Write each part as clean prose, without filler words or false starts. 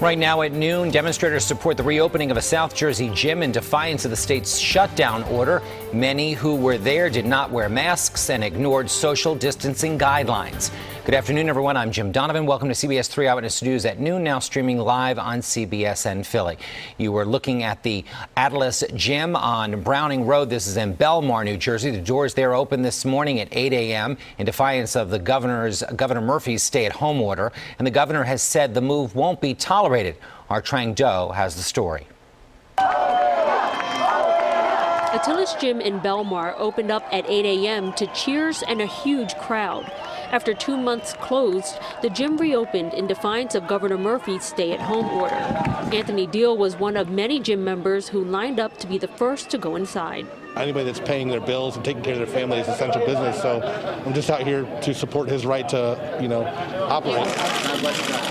Right now at noon, demonstrators support the reopening of a South Jersey gym in defiance of the state's shutdown order. Many who were there did not wear masks and ignored social distancing guidelines. Good afternoon, everyone. I'm Jim Donovan. Welcome to CBS 3 Eyewitness News at noon, now streaming live on CBSN Philly. You were looking at the Atlas Gym on Browning Road. This is in Bellmawr, New Jersey. The doors there opened this morning at 8 a.m. in defiance of the Governor Murphy's stay-at-home order. And the governor has said the move won't be tolerated. Our Trang Do has the story. Atlas Gym in Bellmawr opened up at 8 a.m. to cheers and a huge crowd. After 2 months closed, the gym reopened in defiance of Governor Murphy's stay-at-home order. Anthony Deal was one of many gym members who lined up to be the first to go inside. Anybody that's paying their bills and taking care of their family is essential business, so I'm just out here to support his right to, operate.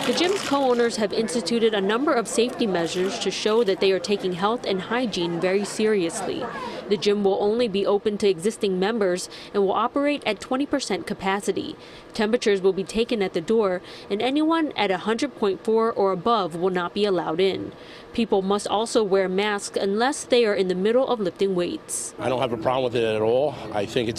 The gym's co-owners have instituted a number of safety measures to show that they are taking health and hygiene very seriously. The gym will only be open to existing members and will operate at 20% capacity. Temperatures will be taken at the door, and anyone at 100.4 or above will not be allowed in. People must also wear masks unless they are in the middle of lifting weights. I don't have a problem with it at all. I think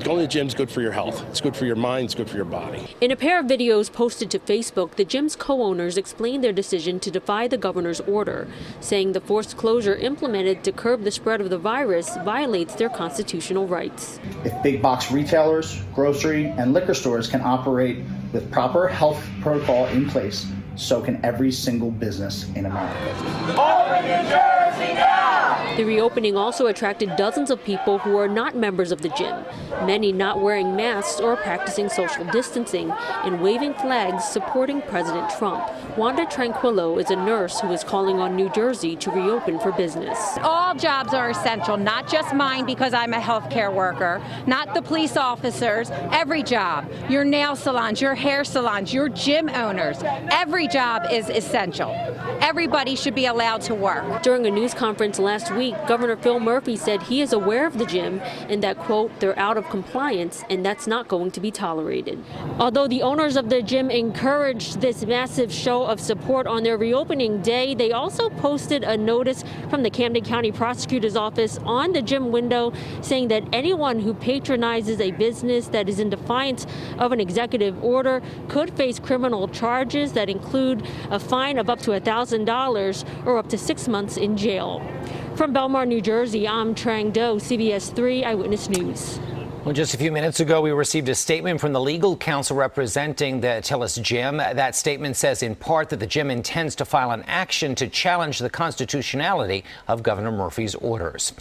going to the gym is good for your health. It's good for your mind. It's good for your body. In a pair of videos posted to Facebook, the gym's co-owners explained their decision to defy the governor's order, saying the forced closure implemented to curb the spread of the virus violates their constitutional rights. If big box retailers, grocery, and liquor stores can operate with proper health protocol in place, so can every single business in America. Open New Jersey now! The reopening also attracted dozens of people who are not members of the gym, many not wearing masks or practicing social distancing and waving flags supporting President Trump. Wanda Tranquillo is a nurse who is calling on New Jersey to reopen for business. All jobs are essential, not just mine because I'm a healthcare worker, not the police officers, every job, your nail salons, your hair salons, your gym owners, every job is essential. Everybody should be allowed to work. During a news conference last week, Governor Phil Murphy said he is aware of the gym and that, quote, they're out of compliance and that's not going to be tolerated. Although the owners of the gym encouraged this massive show of support on their reopening day, they also posted a notice from the Camden County Prosecutor's Office on the gym window saying that anyone who patronizes a business that is in defiance of an executive order could face criminal charges that include a fine of up to $1,000 or up to 6 months in jail. From Bellmawr, New Jersey, I'm Trang Do, CBS 3 Eyewitness News. Well, just a few minutes ago, we received a statement from the legal counsel representing the Atlas Gym. That statement says in part that the gym intends to file an action to challenge the constitutionality of Governor Murphy's orders.